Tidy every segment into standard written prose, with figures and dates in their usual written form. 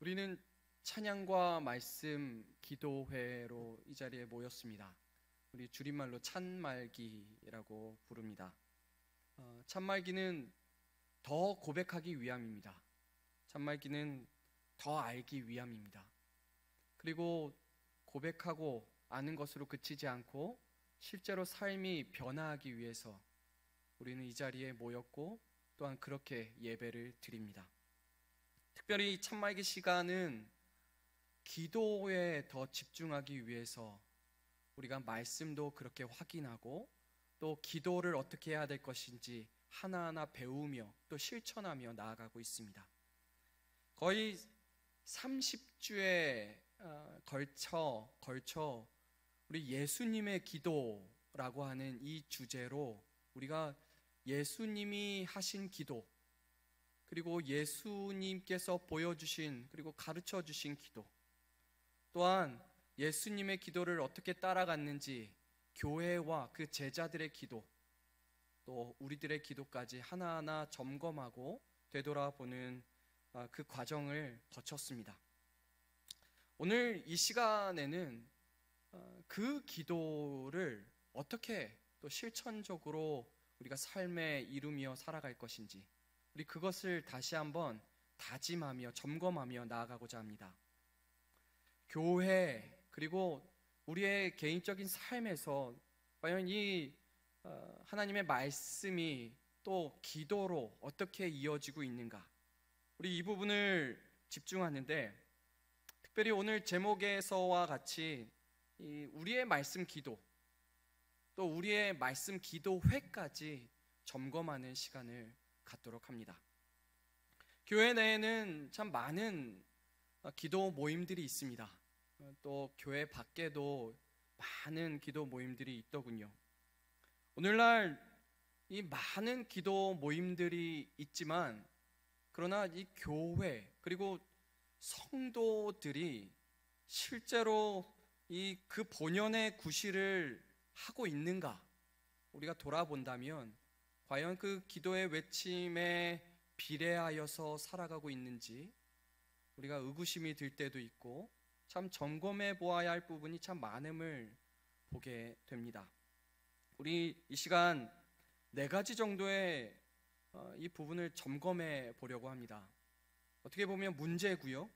우리는 찬양과 말씀 기도회로 이 자리에 모였습니다. 우리 줄임말로 찬말기라고 부릅니다. 찬말기는 더 고백하기 위함입니다. 찬말기는 더 알기 위함입니다. 그리고 고백하고 아는 것으로 그치지 않고 실제로 삶이 변화하기 위해서 우리는 이 자리에 모였고 또한 그렇게 예배를 드립니다. 특별히 찬말기 시간은 기도에 더 집중하기 위해서 우리가 말씀도 그렇게 확인하고 또 기도를 어떻게 해야 될 것인지 하나하나 배우며 또 실천하며 나아가고 있습니다. 거의 30주에 걸쳐 우리 예수님의 기도라고 하는 이 주제로 우리가 예수님이 하신 기도, 그리고 예수님께서 보여주신 그리고 가르쳐 주신 기도, 또한 예수님의 기도를 어떻게 따라갔는지 교회와 그 제자들의 기도, 또 우리들의 기도까지 하나하나 점검하고 되돌아보는 그 과정을 거쳤습니다. 오늘 이 시간에는 그 기도를 어떻게 또 실천적으로 우리가 삶에 이루며 살아갈 것인지 우리 그것을 다시 한번 다짐하며 점검하며 나아가고자 합니다. 교회 그리고 우리의 개인적인 삶에서 과연 이 하나님의 말씀이 또 기도로 어떻게 이어지고 있는가, 우리 이 부분을 집중하는데, 특별히 오늘 제목에서와 같이 우리의 말씀 기도, 또 우리의 말씀 기도회까지 점검하는 시간을 갖도록 합니다. 교회 내에는 참 많은 기도 모임들이 있습니다. 또 교회 밖에도 많은 기도 모임들이 있더군요. 오늘날 이 많은 기도 모임들이 있지만, 그러나 이 교회 그리고 성도들이 실제로 그 본연의 구실을 하고 있는가, 우리가 돌아본다면 과연 그 기도의 외침에 비례하여서 살아가고 있는지 우리가 의구심이 들 때도 있고 참 점검해 보아야 할 부분이 참 많음을 보게 됩니다. 우리 이 시간 4가지 정도의 이 부분을 점검해 보려고 합니다. 어떻게 보면 문제고요,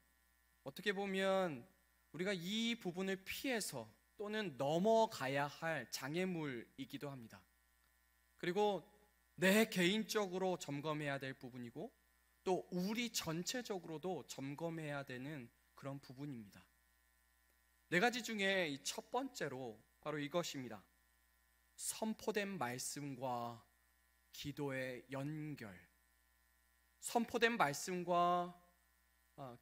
어떻게 보면 우리가 이 부분을 피해서 또는 넘어가야 할 장애물이기도 합니다. 그리고 내 개인적으로 점검해야 될 부분이고 또 우리 전체적으로도 점검해야 되는 그런 부분입니다. 4가지 중에 이 첫 번째로 바로 이것입니다. 선포된 말씀과 기도의 연결. 선포된 말씀과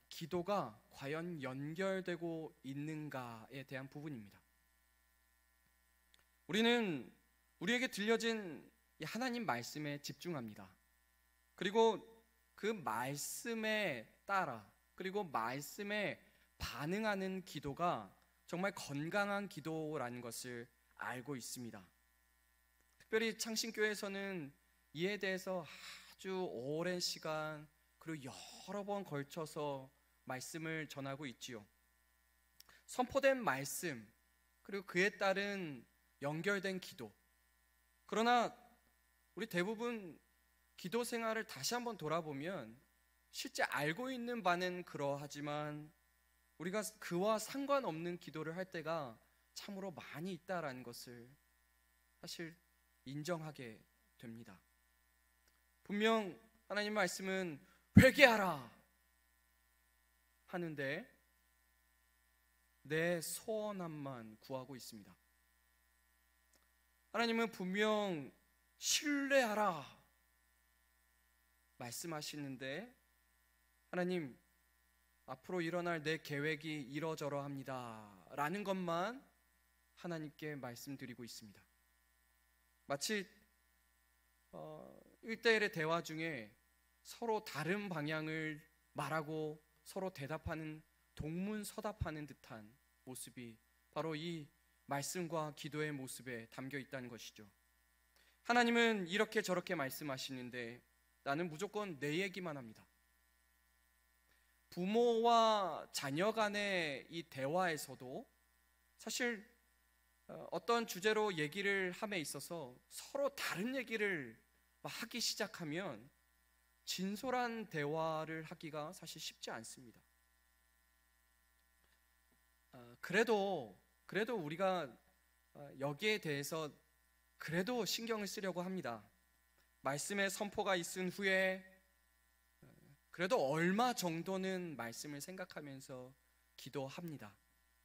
기도가 과연 연결되고 있는가에 대한 부분입니다. 우리는 우리에게 들려진 이 하나님 말씀에 집중합니다. 그리고 그 말씀에 따라, 그리고 말씀에 반응하는 기도가 정말 건강한 기도라는 것을 알고 있습니다. 특별히 창신교회에서는 이에 대해서 아주 오랜 시간 그리고 여러 번 걸쳐서 말씀을 전하고 있지요. 선포된 말씀 그리고 그에 따른 연결된 기도. 그러나 우리 대부분 기도 생활을 다시 한번 돌아보면 실제 알고 있는 바는 그러하지만 우리가 그와 상관없는 기도를 할 때가 참으로 많이 있다라는 것을 사실 인정하게 됩니다. 분명 하나님 말씀은 회개하라 하는데 내 소원함만 구하고 있습니다. 하나님은 분명 신뢰하라 말씀하시는데, 하나님 앞으로 일어날 내 계획이 이러저러합니다 라는 것만 하나님께 말씀드리고 있습니다. 마치 1대1의 대화 중에 서로 다른 방향을 말하고 서로 대답하는, 동문서답하는 듯한 모습이 바로 이 말씀과 기도의 모습에 담겨 있다는 것이죠. 하나님은 이렇게 저렇게 말씀하시는데 나는 무조건 내 얘기만 합니다. 부모와 자녀 간의 이 대화에서도 사실 어떤 주제로 얘기를 함에 있어서 서로 다른 얘기를 하기 시작하면 진솔한 대화를 하기가 사실 쉽지 않습니다. 그래도 우리가 여기에 대해서 그래도 신경을 쓰려고 합니다. 말씀의 선포가 있은 후에 그래도 얼마 정도는 말씀을 생각하면서 기도합니다.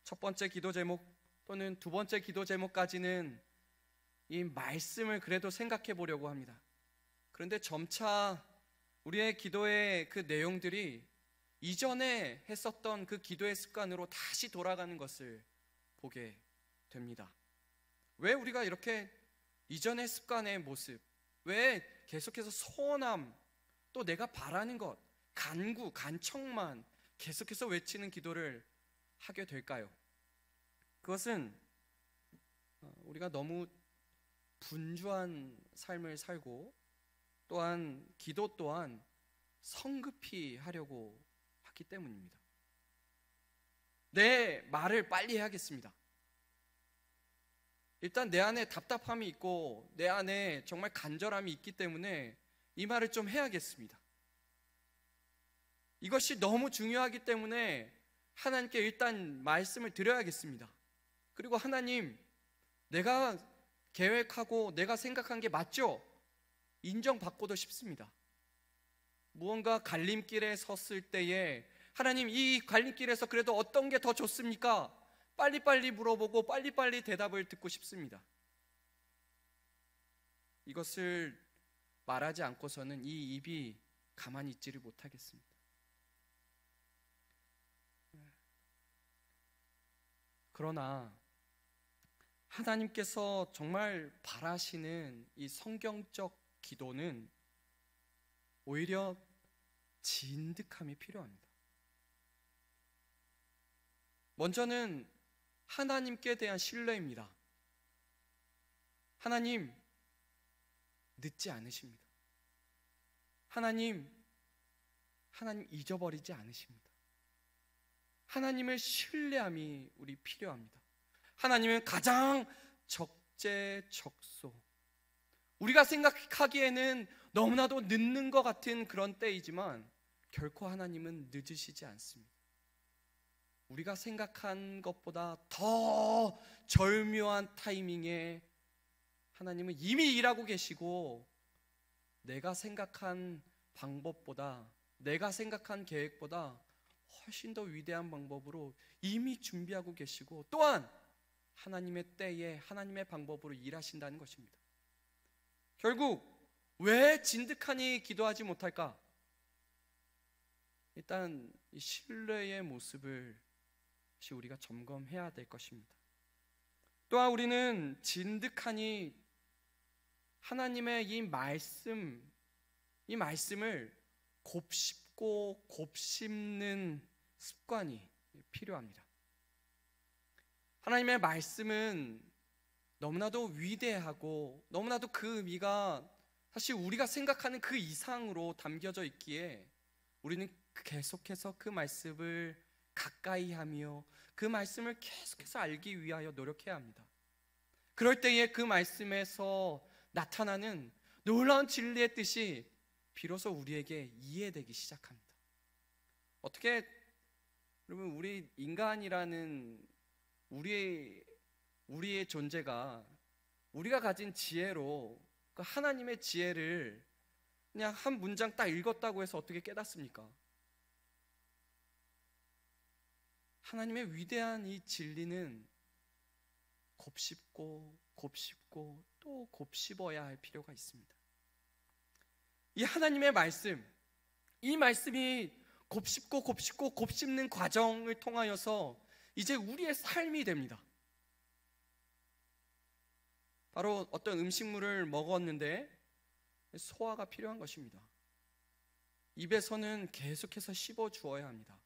첫 번째 기도 제목 또는 두 번째 기도 제목까지는 이 말씀을 그래도 생각해 보려고 합니다. 그런데 점차 우리의 기도의 그 내용들이 이전에 했었던 그 기도의 습관으로 다시 돌아가는 것을 보게 됩니다. 왜 우리가 이렇게 이전의 습관의 모습, 왜 계속해서 소원함, 또 내가 바라는 것, 간구, 간청만 계속해서 외치는 기도를 하게 될까요? 그것은 우리가 너무 분주한 삶을 살고 또한 기도 또한 성급히 하려고 하기 때문입니다. 내 말을 빨리 해야겠습니다. 일단 내 안에 답답함이 있고 내 안에 정말 간절함이 있기 때문에 이 말을 좀 해야겠습니다. 이것이 너무 중요하기 때문에 하나님께 일단 말씀을 드려야겠습니다. 그리고 하나님, 내가 계획하고 내가 생각한 게 맞죠? 인정받고도 싶습니다. 무언가 갈림길에 섰을 때에 하나님, 이 갈림길에서 그래도 어떤 게 더 좋습니까? 빨리빨리 물어보고 빨리빨리 대답을 듣고 싶습니다. 이것을 말하지 않고서는 이 입이 가만히 있지를 못하겠습니다. 그러나 하나님께서 정말 바라시는 이 성경적 기도는 오히려 진득함이 필요합니다. 먼저는 하나님께 대한 신뢰입니다. 하나님, 늦지 않으십니다. 하나님 잊어버리지 않으십니다. 하나님을 신뢰함이 우리 필요합니다. 하나님은 가장 적재적소, 우리가 생각하기에는 너무나도 늦는 것 같은 그런 때이지만 결코 하나님은 늦으시지 않습니다. 우리가 생각한 것보다 더 절묘한 타이밍에 하나님은 이미 일하고 계시고, 내가 생각한 방법보다, 내가 생각한 계획보다 훨씬 더 위대한 방법으로 이미 준비하고 계시고, 또한 하나님의 때에 하나님의 방법으로 일하신다는 것입니다. 결국 왜 진득하니 기도하지 못할까? 일단 이 신뢰의 모습을 다시 우리가 점검해야 될 것입니다. 또한 우리는 진득하니 하나님의 이 말씀을 곱씹고 곱씹는 습관이 필요합니다. 하나님의 말씀은 너무나도 위대하고 너무나도 그 의미가 사실 우리가 생각하는 그 이상으로 담겨져 있기에 우리는 계속해서 그 말씀을 가까이 하며 그 말씀을 계속해서 알기 위하여 노력해야 합니다. 그럴 때에 그 말씀에서 나타나는 놀라운 진리의 뜻이 비로소 우리에게 이해되기 시작합니다. 어떻게, 여러분, 우리 인간이라는 우리의 존재가 우리가 가진 지혜로 그 하나님의 지혜를 그냥 한 문장 딱 읽었다고 해서 어떻게 깨닫습니까? 하나님의 위대한 이 진리는 곱씹고 곱씹고 또 곱씹어야 할 필요가 있습니다. 이 하나님의 말씀, 이 말씀이 곱씹고 곱씹고 곱씹는 과정을 통하여서 이제 우리의 삶이 됩니다. 바로 어떤 음식물을 먹었는데 소화가 필요한 것입니다. 입에서는 계속해서 씹어 주어야 합니다.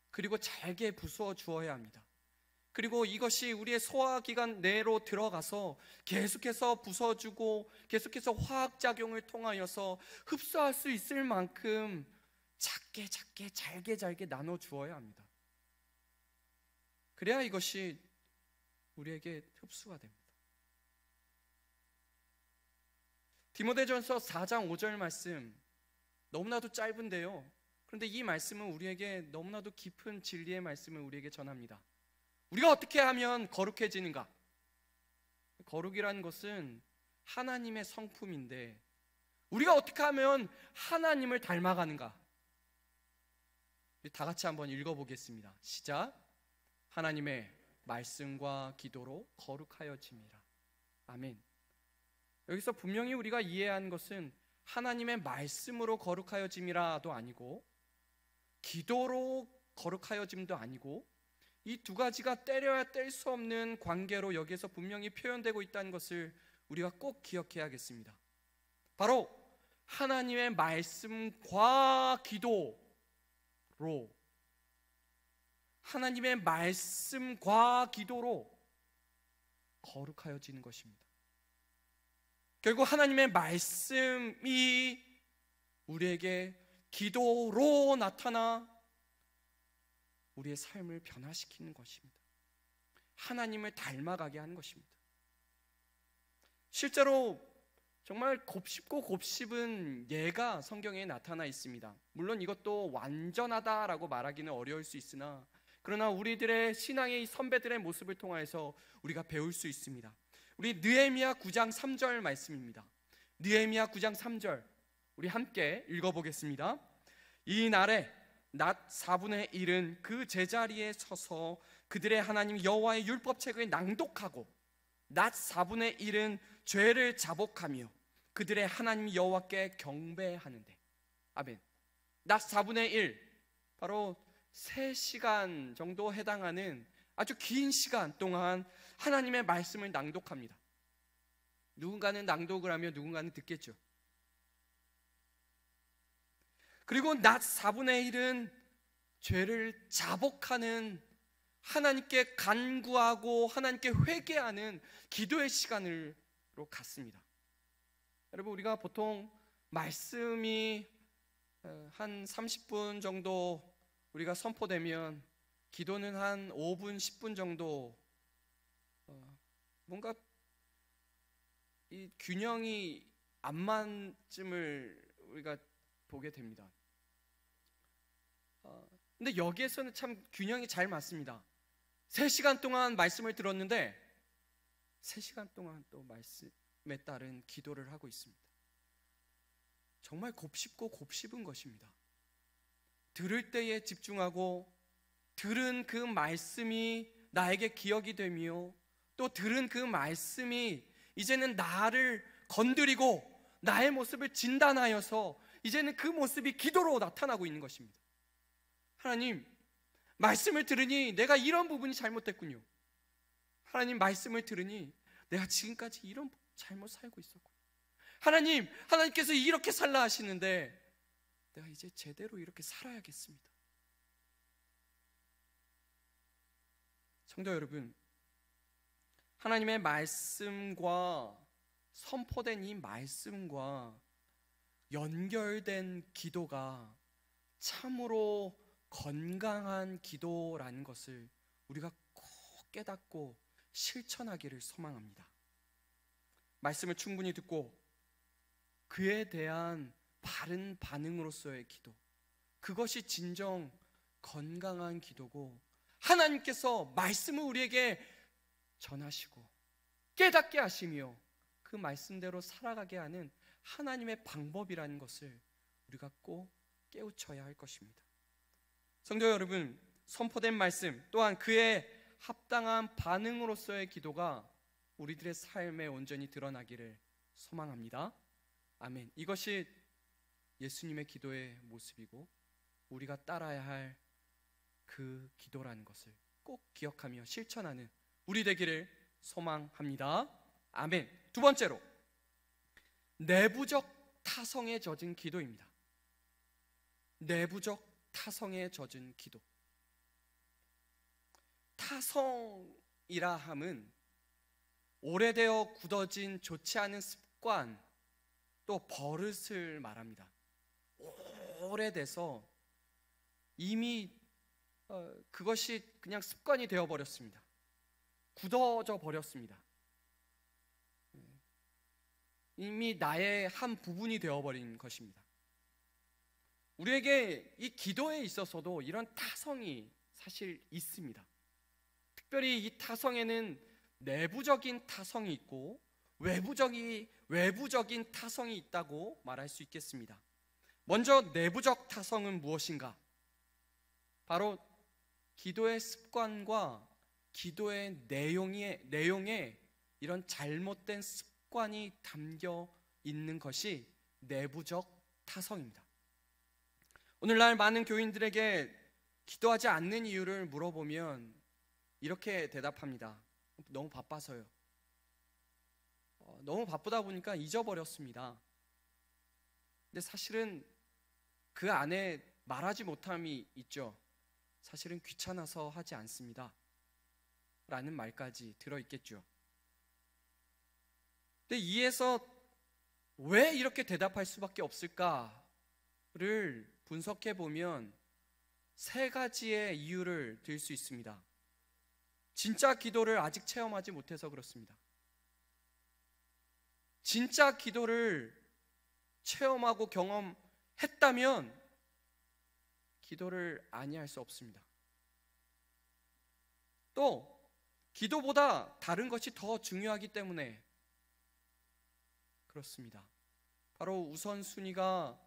그리고 잘게 부수어 주어야 합니다. 그리고 이것이 우리의 소화기관 내로 들어가서 계속해서 부숴주고 계속해서 화학작용을 통하여서 흡수할 수 있을 만큼 작게 작게 잘게 잘게 나눠 주어야 합니다. 그래야 이것이 우리에게 흡수가 됩니다. 디모데전서 4장 5절 말씀 너무나도 짧은데요, 그런데 이 말씀은 우리에게 너무나도 깊은 진리의 말씀을 우리에게 전합니다. 우리가 어떻게 하면 거룩해지는가? 거룩이라는 것은 하나님의 성품인데 우리가 어떻게 하면 하나님을 닮아가는가? 우리 다 같이 한번 읽어보겠습니다. 시작. 하나님의 말씀과 기도로 거룩하여짐이라. 아멘. 여기서 분명히 우리가 이해한 것은 하나님의 말씀으로 거룩하여짐이라도 아니고 기도로 거룩하여짐도 아니고 이 두 가지가 떼려야 뗄 수 없는 관계로 여기에서 분명히 표현되고 있다는 것을 우리가 꼭 기억해야겠습니다. 바로 하나님의 말씀과 기도로, 하나님의 말씀과 기도로 거룩하여지는 것입니다. 결국 하나님의 말씀이 우리에게 기도로 나타나 우리의 삶을 변화시키는 것입니다. 하나님을 닮아가게 하는 것입니다. 실제로 정말 곱씹고 곱씹은 예가 성경에 나타나 있습니다. 물론 이것도 완전하다라고 말하기는 어려울 수 있으나 그러나 우리들의 신앙의 선배들의 모습을 통해서 우리가 배울 수 있습니다. 우리 느헤미야 9장 3절 말씀입니다. 느헤미야 9장 3절 우리 함께 읽어보겠습니다. 이 날에 낮 4분의 1은 그 제자리에 서서 그들의 하나님 여호와의 율법책을 낭독하고 낮 4분의 1은 죄를 자복하며 그들의 하나님 여호와께 경배하는데. 아멘. 낮 4분의 1 바로 3시간 정도 해당하는 아주 긴 시간 동안 하나님의 말씀을 낭독합니다. 누군가는 낭독을 하며 누군가는 듣겠죠. 그리고 낮 4분의 1은 죄를 자복하는, 하나님께 간구하고 하나님께 회개하는 기도의 시간으로 갔습니다. 여러분, 우리가 보통 말씀이 한 30분 정도 우리가 선포되면 기도는 한 5분, 10분 정도 뭔가 이 균형이 안 맞음을 우리가 보게 됩니다. 근데 여기에서는 참 균형이 잘 맞습니다. 3시간 동안 말씀을 들었는데 3시간 동안 또 말씀에 따른 기도를 하고 있습니다. 정말 곱씹고 곱씹은 것입니다. 들을 때에 집중하고 들은 그 말씀이 나에게 기억이 되며 또 들은 그 말씀이 이제는 나를 건드리고 나의 모습을 진단하여서 이제는 그 모습이 기도로 나타나고 있는 것입니다. 하나님, 말씀을 들으니 내가 이런 부분이 잘못됐군요. 하나님, 말씀을 들으니 내가 지금까지 이런 잘못 살고 있었군요. 하나님, 하나님께서 이렇게 살라 하시는데 내가 이제 제대로 이렇게 살아야겠습니다. 성도 여러분, 하나님의 말씀과 선포된 이 말씀과 연결된 기도가 참으로 건강한 기도라는 것을 우리가 꼭 깨닫고 실천하기를 소망합니다. 말씀을 충분히 듣고 그에 대한 바른 반응으로서의 기도, 그것이 진정 건강한 기도고 하나님께서 말씀을 우리에게 전하시고 깨닫게 하시며 그 말씀대로 살아가게 하는 하나님의 방법이라는 것을 우리가 꼭 깨우쳐야 할 것입니다. 성도 여러분, 선포된 말씀 또한 그에 합당한 반응으로서의 기도가 우리들의 삶에 온전히 드러나기를 소망합니다. 아멘. 이것이 예수님의 기도의 모습이고 우리가 따라야 할 그 기도라는 것을 꼭 기억하며 실천하는 우리 되기를 소망합니다. 아멘. 두 번째로, 내부적 타성에 젖은 기도입니다. 내부적 타성에 젖은 기도. 타성이라 함은 오래되어 굳어진 좋지 않은 습관 또 버릇을 말합니다. 오래돼서 이미 그것이 그냥 습관이 되어버렸습니다. 굳어져 버렸습니다. 이미 나의 한 부분이 되어버린 것입니다. 우리에게 이 기도에 있어서도 이런 타성이 사실 있습니다. 특별히 이 타성에는 내부적인 타성이 있고 외부적인 타성이 있다고 말할 수 있겠습니다. 먼저 내부적 타성은 무엇인가? 바로 기도의 습관과 기도의 내용에 이런 잘못된 습관이 담겨 있는 것이 내부적 타성입니다. 오늘날 많은 교인들에게 기도하지 않는 이유를 물어보면 이렇게 대답합니다. 너무 바빠서요. 너무 바쁘다 보니까 잊어버렸습니다. 근데 사실은 그 안에 말하지 못함이 있죠. 사실은 귀찮아서 하지 않습니다 라는 말까지 들어있겠죠. 근데 이에서 왜 이렇게 대답할 수밖에 없을까를 분석해 보면 세 가지의 이유를 들 수 있습니다. 진짜 기도를 아직 체험하지 못해서 그렇습니다. 진짜 기도를 체험하고 경험했다면 기도를 아니할 수 없습니다. 또 기도보다 다른 것이 더 중요하기 때문에 그렇습니다. 바로 우선순위가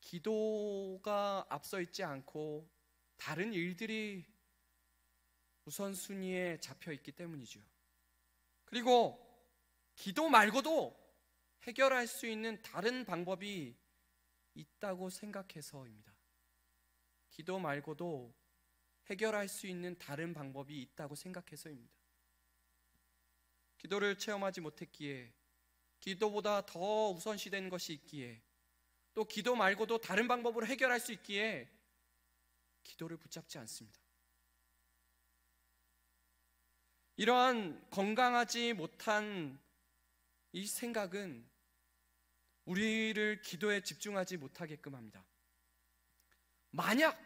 기도가 앞서 있지 않고 다른 일들이 우선순위에 잡혀 있기 때문이죠. 그리고 기도 말고도 해결할 수 있는 다른 방법이 있다고 생각해서입니다. 기도 말고도 해결할 수 있는 다른 방법이 있다고 생각해서입니다. 기도를 체험하지 못했기에, 기도보다 더 우선시되는 것이 있기에, 또 기도 말고도 다른 방법으로 해결할 수 있기에 기도를 붙잡지 않습니다. 이러한 건강하지 못한 이 생각은 우리를 기도에 집중하지 못하게끔 합니다. 만약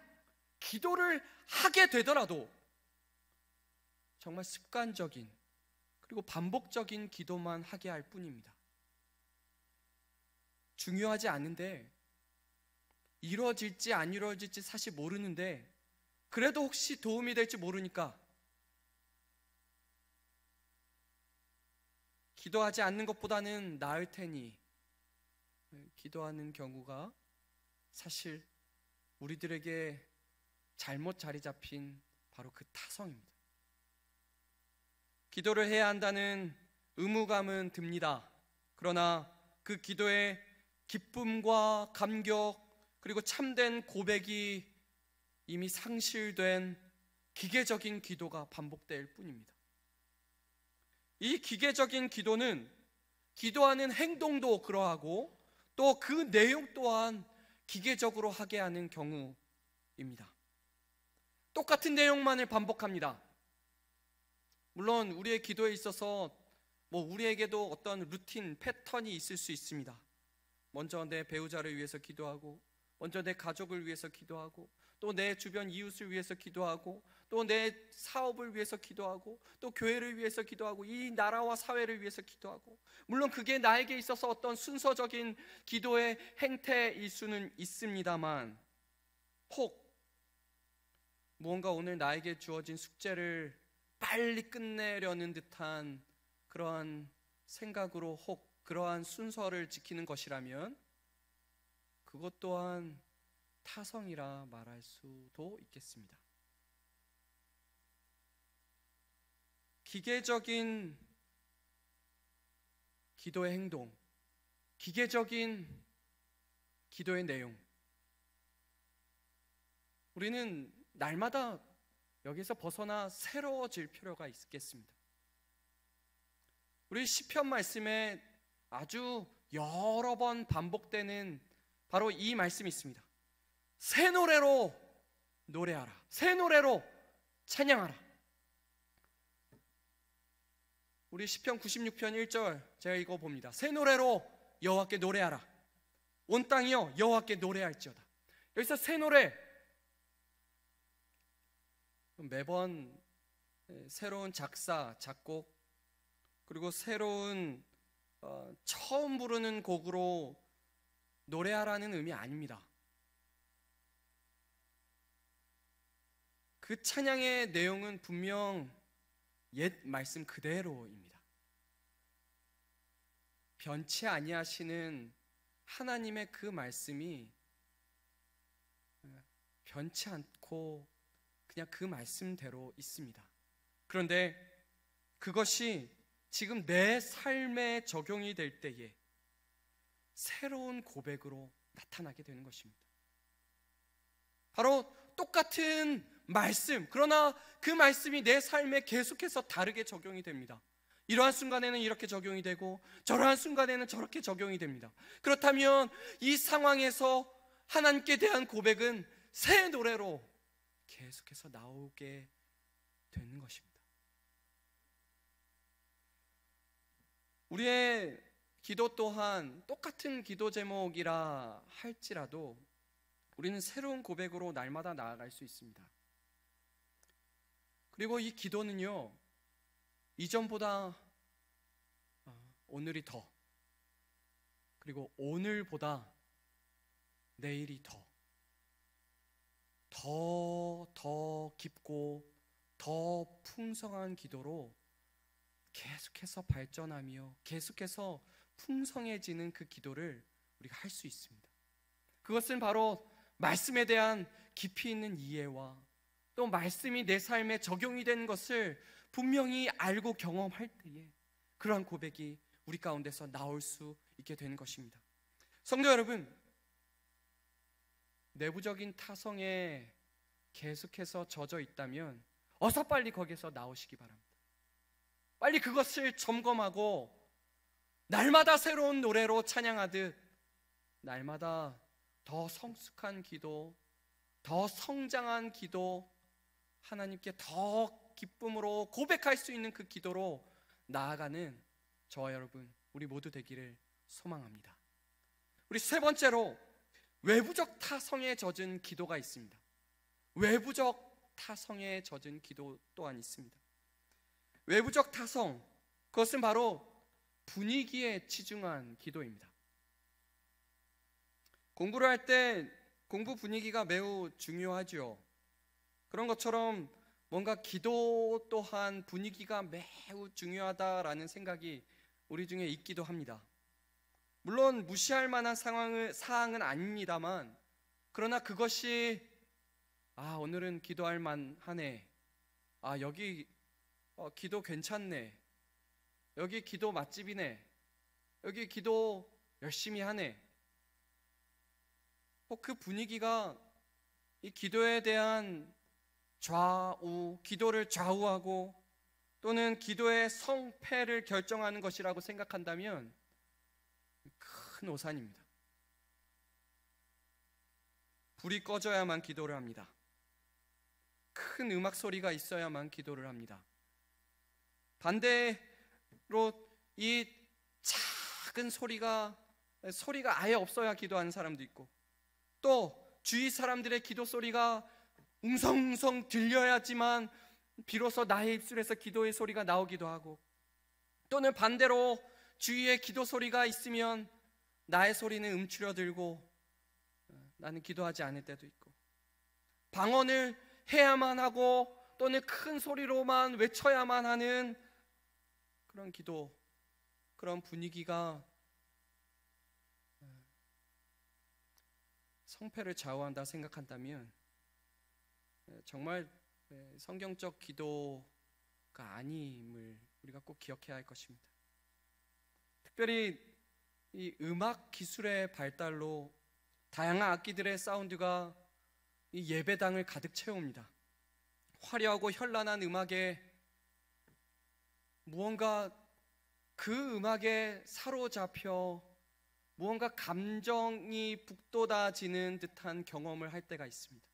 기도를 하게 되더라도 정말 습관적인 그리고 반복적인 기도만 하게 할 뿐입니다. 중요하지 않은데, 이루어질지 안 이루어질지 사실 모르는데 그래도 혹시 도움이 될지 모르니까 기도하지 않는 것보다는 나을 테니 기도하는 경우가 사실 우리들에게 잘못 자리 잡힌 바로 그 타성입니다. 기도를 해야 한다는 의무감은 듭니다. 그러나 그 기도의 기쁨과 감격 그리고 참된 고백이 이미 상실된 기계적인 기도가 반복될 뿐입니다. 이 기계적인 기도는 기도하는 행동도 그러하고 또 그 내용 또한 기계적으로 하게 하는 경우입니다. 똑같은 내용만을 반복합니다. 물론 우리의 기도에 있어서 우리에게도 어떤 루틴, 패턴이 있을 수 있습니다. 먼저 내 배우자를 위해서 기도하고, 먼저 내 가족을 위해서 기도하고, 또 내 주변 이웃을 위해서 기도하고, 또 내 사업을 위해서 기도하고, 또 교회를 위해서 기도하고, 이 나라와 사회를 위해서 기도하고, 물론 그게 나에게 있어서 어떤 순서적인 기도의 행태일 수는 있습니다만, 혹 무언가 오늘 나에게 주어진 숙제를 빨리 끝내려는 듯한 그러한 생각으로 혹 그러한 순서를 지키는 것이라면 그것 또한 타성이라 말할 수도 있겠습니다. 기계적인 기도의 행동, 기계적인 기도의 내용, 우리는 날마다 여기서 벗어나 새로워질 필요가 있겠습니다. 우리 시편 말씀에 아주 여러 번 반복되는 바로 이 말씀이 있습니다. 새 노래로 노래하라, 새 노래로 찬양하라. 우리 시편 96편 1절 제가 읽어봅니다. 새 노래로 여호와께 노래하라. 온 땅이여 여호와께 노래할지어다. 여기서 새 노래, 매번 새로운 작사, 작곡, 그리고 새로운 처음 부르는 곡으로 노래하라는 의미 아닙니다. 그 찬양의 내용은 분명 옛 말씀 그대로입니다. 변치 아니하시는 하나님의 그 말씀이 변치 않고 그냥 그 말씀대로 있습니다. 그런데 그것이 지금 내 삶에 적용이 될 때에 새로운 고백으로 나타나게 되는 것입니다. 바로 똑같은 말씀, 그러나 그 말씀이 내 삶에 계속해서 다르게 적용이 됩니다. 이러한 순간에는 이렇게 적용이 되고 저러한 순간에는 저렇게 적용이 됩니다. 그렇다면 이 상황에서 하나님께 대한 고백은 새 노래로 계속해서 나오게 되는 것입니다. 우리의 기도 또한 똑같은 기도 제목이라 할지라도 우리는 새로운 고백으로 날마다 나아갈 수 있습니다. 그리고 이 기도는요, 이전보다 오늘이 더, 그리고 오늘보다 내일이 더 깊고 더 풍성한 기도로 계속해서 발전하며 계속해서 풍성해지는 그 기도를 우리가 할 수 있습니다. 그것은 바로 말씀에 대한 깊이 있는 이해와 또 말씀이 내 삶에 적용이 되는 것을 분명히 알고 경험할 때에 그러한 고백이 우리 가운데서 나올 수 있게 되는 것입니다. 성도 여러분, 내부적인 타성에 계속해서 젖어 있다면 어서 빨리 거기서 나오시기 바랍니다. 빨리 그것을 점검하고 날마다 새로운 노래로 찬양하듯 날마다 더 성숙한 기도, 더 성장한 기도, 하나님께 더 기쁨으로 고백할 수 있는 그 기도로 나아가는 저와 여러분, 우리 모두 되기를 소망합니다. 우리 세 번째로 외부적 타성에 젖은 기도가 있습니다. 외부적 타성에 젖은 기도 또한 있습니다. 외부적 타성, 그것은 바로 분위기에 치중한 기도입니다. 공부를 할 때 공부 분위기가 매우 중요하죠. 그런 것처럼 뭔가 기도 또한 분위기가 매우 중요하다라는 생각이 우리 중에 있기도 합니다. 물론 무시할 만한 사항은 아닙니다만, 그러나 그것이 오늘은 기도할 만하네, 여기 기도 괜찮네, 여기 기도 맛집이네, 여기 기도 열심히 하네, 그 분위기가 이 기도에 대한 기도를 좌우하고 또는 기도의 성패를 결정하는 것이라고 생각한다면 큰 오산입니다. 불이 꺼져야만 기도를 합니다. 큰 음악 소리가 있어야만 기도를 합니다. 반대로 이 작은 소리가 아예 없어야 기도하는 사람도 있고, 또 주위 사람들의 기도 소리가 웅성웅성 들려야지만 비로소 나의 입술에서 기도의 소리가 나오기도 하고, 또는 반대로 주위에 기도 소리가 있으면 나의 소리는 움츠러들고 나는 기도하지 않을 때도 있고, 방언을 해야만 하고 또는 큰 소리로만 외쳐야만 하는 그런 기도, 그런 분위기가 성패를 좌우한다 생각한다면 정말 성경적 기도가 아님을 우리가 꼭 기억해야 할 것입니다. 특별히 이 음악 기술의 발달로 다양한 악기들의 사운드가 이 예배당을 가득 채웁니다. 화려하고 현란한 음악에 무언가 그 음악에 사로잡혀 무언가 감정이 북돋아지는 듯한 경험을 할 때가 있습니다.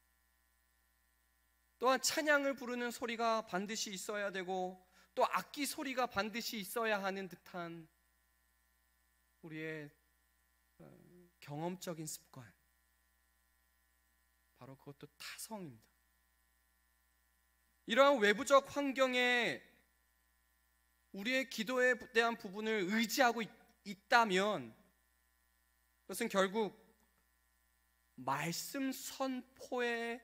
또한 찬양을 부르는 소리가 반드시 있어야 되고 또 악기 소리가 반드시 있어야 하는 듯한 우리의 경험적인 습관, 바로 그것도 타성입니다. 이러한 외부적 환경에 우리의 기도에 대한 부분을 의지하고 있다면 그것은 결국 말씀 선포의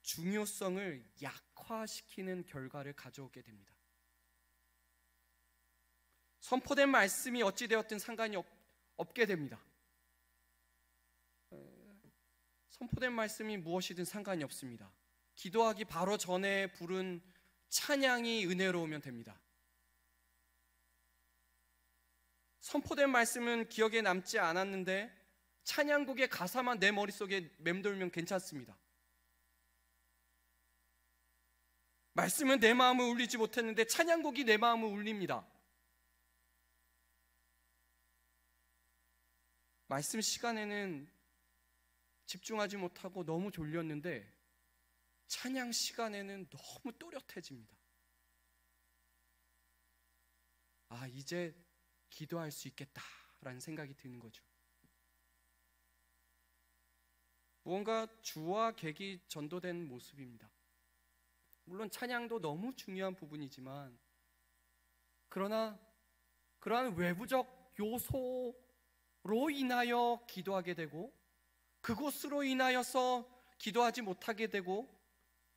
중요성을 약화시키는 결과를 가져오게 됩니다. 선포된 말씀이 어찌되었든 상관이 없게 됩니다. 선포된 말씀이 무엇이든 상관이 없습니다. 기도하기 바로 전에 부른 찬양이 은혜로우면 됩니다. 선포된 말씀은 기억에 남지 않았는데 찬양곡의 가사만 내 머릿속에 맴돌면 괜찮습니다. 말씀은 내 마음을 울리지 못했는데 찬양곡이 내 마음을 울립니다. 말씀 시간에는 집중하지 못하고 너무 졸렸는데 찬양 시간에는 너무 또렷해집니다. 아, 이제 기도할 수 있겠다라는 생각이 드는 거죠. 무언가 주와 객이 전도된 모습입니다. 물론 찬양도 너무 중요한 부분이지만 그러나 그러한 외부적 요소로 인하여 기도하게 되고 그곳으로 인하여서 기도하지 못하게 되고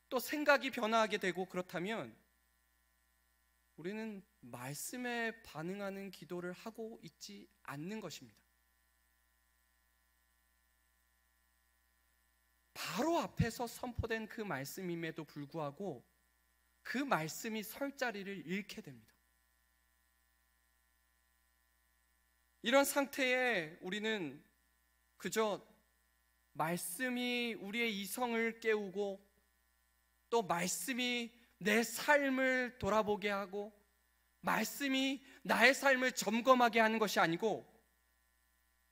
또 생각이 변화하게 되고 그렇다면 우리는 말씀에 반응하는 기도를 하고 있지 않는 것입니다. 바로 앞에서 선포된 그 말씀임에도 불구하고 그 말씀이 설 자리를 잃게 됩니다. 이런 상태에 우리는 그저 말씀이 우리의 이성을 깨우고 또 말씀이 내 삶을 돌아보게 하고 말씀이 나의 삶을 점검하게 하는 것이 아니고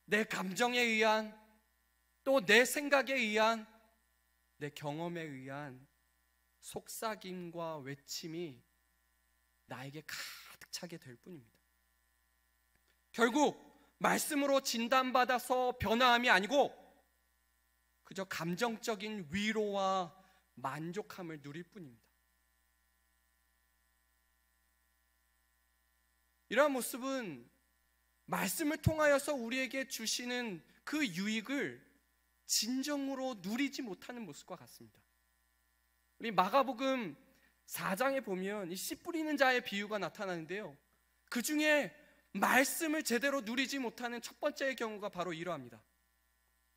내 감정에 의한 또 내 생각에 의한 내 경험에 의한 속삭임과 외침이 나에게 가득 차게 될 뿐입니다. 결국 말씀으로 진단받아서 변화함이 아니고 그저 감정적인 위로와 만족함을 누릴 뿐입니다. 이러한 모습은 말씀을 통하여서 우리에게 주시는 그 유익을 진정으로 누리지 못하는 모습과 같습니다. 우리 마가복음 4장에 보면 이 씨 뿌리는 자의 비유가 나타나는데요, 그 중에 말씀을 제대로 누리지 못하는 첫 번째의 경우가 바로 이러합니다.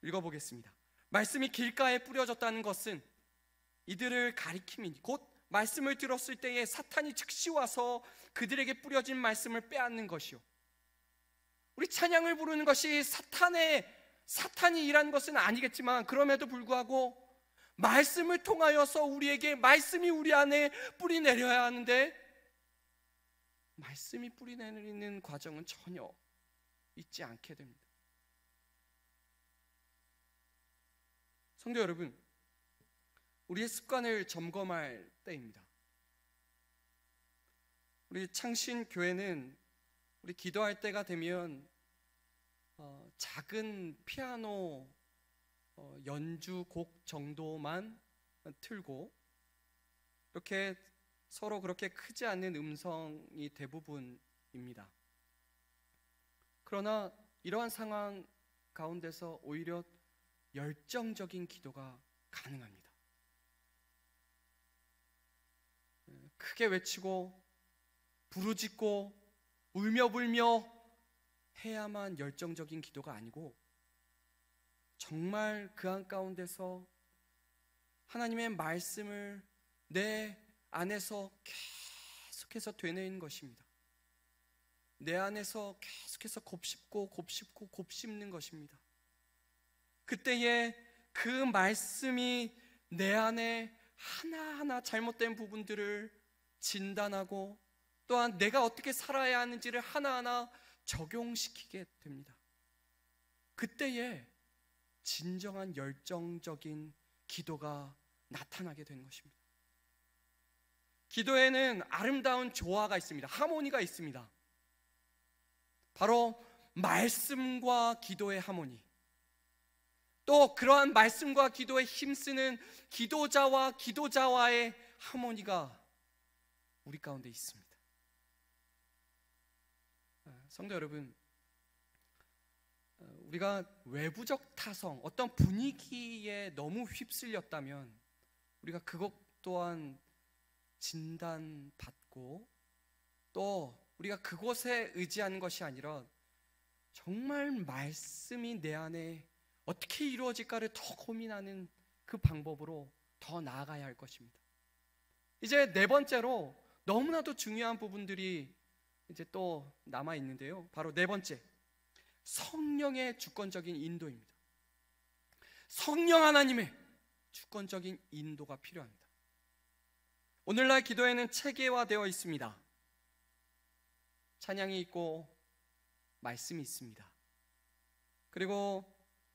읽어보겠습니다. 말씀이 길가에 뿌려졌다는 것은 이들을 가리킴이니 곧 말씀을 들었을 때에 사탄이 즉시 와서 그들에게 뿌려진 말씀을 빼앗는 것이요. 우리 찬양을 부르는 것이 사탄이 일하는 것은 아니겠지만 그럼에도 불구하고 말씀을 통하여서 우리에게 말씀이 우리 안에 뿌리 내려야 하는데 말씀이 뿌리 내리는 과정은 전혀 있지 않게 됩니다. 성도 여러분, 우리의 습관을 점검할 때입니다. 우리 창신교회는 우리 기도할 때가 되면 작은 피아노 연주곡 정도만 틀고 이렇게 서로 그렇게 크지 않는 음성이 대부분입니다. 그러나 이러한 상황 가운데서 오히려 열정적인 기도가 가능합니다. 크게 외치고 부르짖고 울며불며 해야만 열정적인 기도가 아니고 정말 그 한가운데서 하나님의 말씀을 내 안에서 계속해서 되뇌이는 것입니다. 내 안에서 계속해서 곱씹는 것입니다. 그때에 그 말씀이 내 안에 하나하나 잘못된 부분들을 진단하고 또한 내가 어떻게 살아야 하는지를 하나하나 적용시키게 됩니다. 그때에 진정한 열정적인 기도가 나타나게 되는 것입니다. 기도에는 아름다운 조화가 있습니다. 하모니가 있습니다. 바로 말씀과 기도의 하모니, 또 그러한 말씀과 기도에 힘쓰는 기도자와 기도자와의 하모니가 우리 가운데 있습니다. 성도 여러분, 우리가 외부적 타성, 어떤 분위기에 너무 휩쓸렸다면 우리가 그것 또한 진단받고, 또 우리가 그곳에 의지하는 것이 아니라 정말 말씀이 내 안에 어떻게 이루어질까를 더 고민하는 그 방법으로 더 나아가야 할 것입니다. 이제 네 번째로 너무나도 중요한 부분들이 이제 또 남아 있는데요, 바로 네 번째, 성령의 주권적인 인도입니다. 성령 하나님의 주권적인 인도가 필요합니다. 오늘날 기도에는 체계화되어 있습니다. 찬양이 있고 말씀이 있습니다. 그리고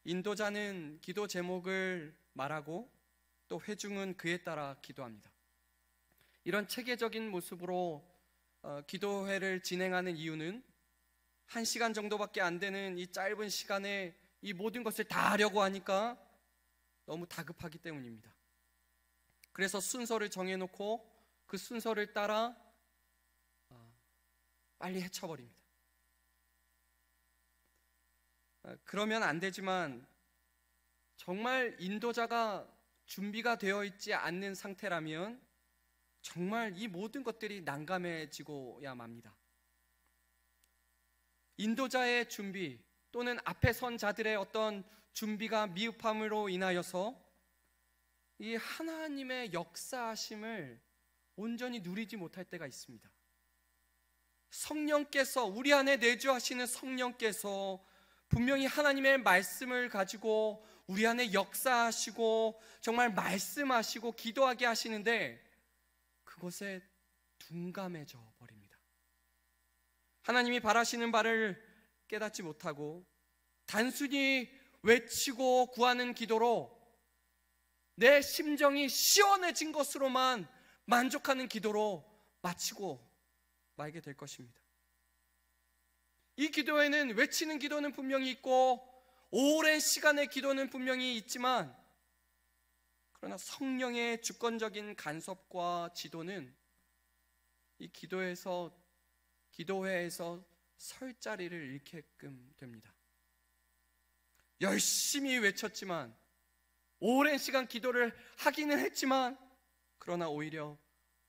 인도자는 기도 제목을 말하고 또 회중은 그에 따라 기도합니다. 이런 체계적인 모습으로 기도회를 진행하는 이유는 1시간 정도밖에 안 되는 이 짧은 시간에 이 모든 것을 다 하려고 하니까 너무 다급하기 때문입니다. 그래서 순서를 정해놓고 그 순서를 따라 빨리 헤쳐버립니다. 그러면 안 되지만 정말 인도자가 준비가 되어 있지 않는 상태라면 정말 이 모든 것들이 난감해지고야 맙니다. 인도자의 준비 또는 앞에 선 자들의 어떤 준비가 미흡함으로 인하여서 이 하나님의 역사하심을 온전히 누리지 못할 때가 있습니다. 성령께서, 우리 안에 내주하시는 성령께서 분명히 하나님의 말씀을 가지고 우리 안에 역사하시고 정말 말씀하시고 기도하게 하시는데 그것에 둔감해져 버립니다. 하나님이 바라시는 바를 깨닫지 못하고 단순히 외치고 구하는 기도로 내 심정이 시원해진 것으로만 만족하는 기도로 마치고 말게 될 것입니다. 이 기도에는 외치는 기도는 분명히 있고 오랜 시간의 기도는 분명히 있지만, 그러나 성령의 주권적인 간섭과 지도는 이 기도회에서 설 자리를 잃게끔 됩니다. 열심히 외쳤지만, 오랜 시간 기도를 하기는 했지만, 그러나 오히려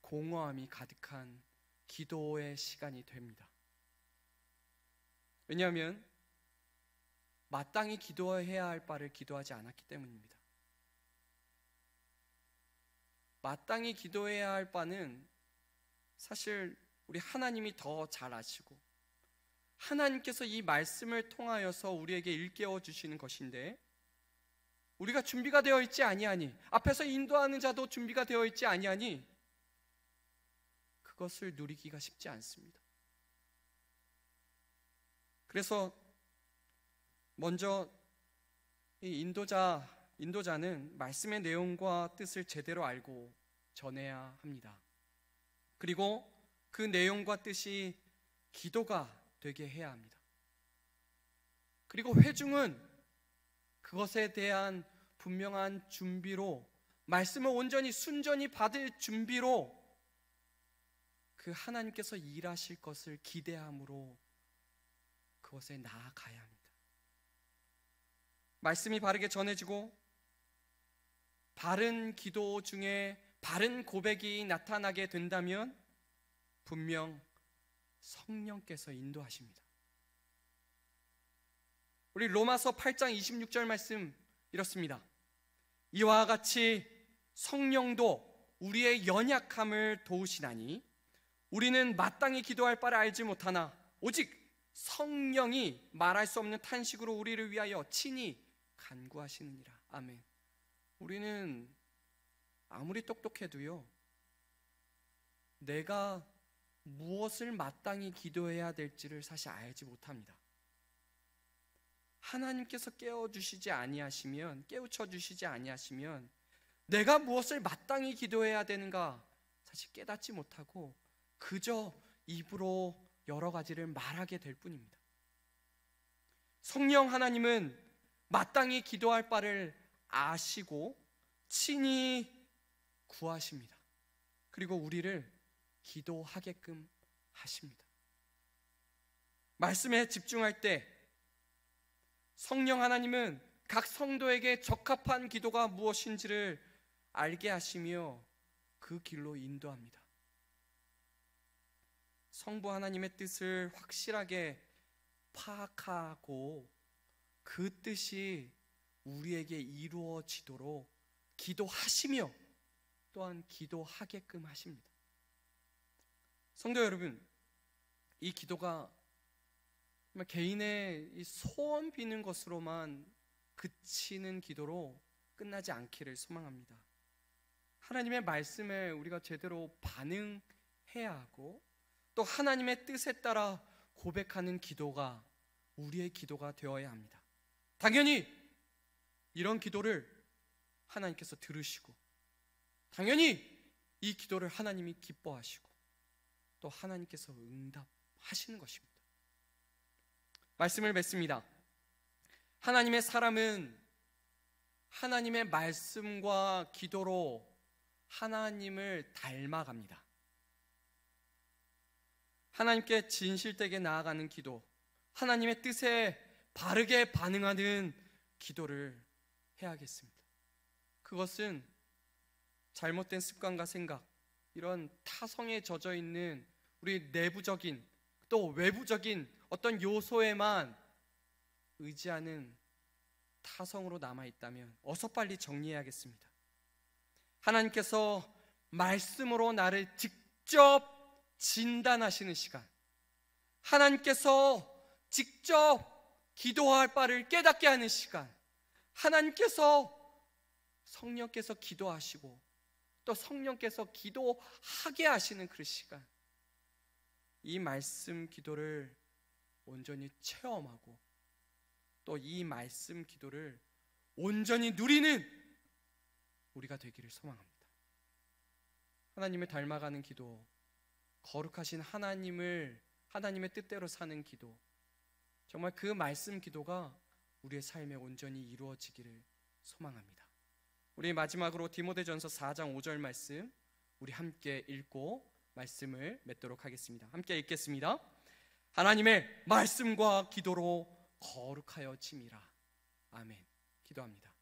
공허함이 가득한 기도의 시간이 됩니다. 왜냐하면 마땅히 기도해야 할 바를 기도하지 않았기 때문입니다. 마땅히 기도해야 할 바는 사실 우리 하나님이 더 잘 아시고 하나님께서 이 말씀을 통하여서 우리에게 일깨워 주시는 것인데, 우리가 준비가 되어 있지 아니하니, 앞에서 인도하는 자도 준비가 되어 있지 아니하니 그것을 누리기가 쉽지 않습니다. 그래서 먼저 이 인도자는 말씀의 내용과 뜻을 제대로 알고 전해야 합니다. 그리고 그 내용과 뜻이 기도가 되게 해야 합니다. 그리고 회중은 그것에 대한 분명한 준비로, 말씀을 온전히 순전히 받을 준비로 그 하나님께서 일하실 것을 기대함으로 그것에 나아가야 합니다. 말씀이 바르게 전해지고 바른 기도 중에 바른 고백이 나타나게 된다면 분명 성령께서 인도하십니다. 우리 로마서 8장 26절 말씀 이렇습니다. 이와 같이 성령도 우리의 연약함을 도우시나니 우리는 마땅히 기도할 바를 알지 못하나 오직 성령이 말할 수 없는 탄식으로 우리를 위하여 친히 간구하시느니라. 아멘. 우리는 아무리 똑똑해도요, 내가 무엇을 마땅히 기도해야 될지를 사실 알지 못합니다. 하나님께서 깨워주시지 아니하시면, 깨우쳐주시지 아니하시면 내가 무엇을 마땅히 기도해야 되는가 사실 깨닫지 못하고 그저 입으로 여러 가지를 말하게 될 뿐입니다. 성령 하나님은 마땅히 기도할 바를 아시고 친히 구하십니다. 그리고 우리를 기도하게끔 하십니다. 말씀에 집중할 때 성령 하나님은 각 성도에게 적합한 기도가 무엇인지를 알게 하시며 그 길로 인도합니다. 성부 하나님의 뜻을 확실하게 파악하고 그 뜻이 우리에게 이루어지도록 기도하시며 또한 기도하게끔 하십니다. 성도 여러분, 이 기도가 개인의 이 소원 비는 것으로만 그치는 기도로 끝나지 않기를 소망합니다. 하나님의 말씀에 우리가 제대로 반응해야 하고 또 하나님의 뜻에 따라 고백하는 기도가 우리의 기도가 되어야 합니다. 당연히 이런 기도를 하나님께서 들으시고 당연히 이 기도를 하나님이 기뻐하시고 또 하나님께서 응답하시는 것입니다. 말씀을 맺습니다. 하나님의 사람은 하나님의 말씀과 기도로 하나님을 닮아갑니다. 하나님께 진실되게 나아가는 기도, 하나님의 뜻에 바르게 반응하는 기도를 해야겠습니다. 그것은 잘못된 습관과 생각, 이런 타성에 젖어 있는 우리 내부적인 또 외부적인 어떤 요소에만 의지하는 타성으로 남아있다면 어서 빨리 정리해야겠습니다. 하나님께서 말씀으로 나를 직접 진단하시는 시간, 하나님께서 직접 기도할 바를 깨닫게 하는 시간, 하나님께서 성령께서 기도하시고 또 성령께서 기도하게 하시는 그 시간, 이 말씀 기도를 온전히 체험하고 또 이 말씀 기도를 온전히 누리는 우리가 되기를 소망합니다. 하나님을 닮아가는 기도, 거룩하신 하나님의 뜻대로 사는 기도, 정말 그 말씀 기도가 우리의 삶에 온전히 이루어지기를 소망합니다. 우리 마지막으로 디모데전서 4장 5절 말씀 우리 함께 읽고 말씀을 맺도록 하겠습니다. 함께 읽겠습니다. 하나님의 말씀과 기도로 거룩하여 짐이라. 아멘. 기도합니다.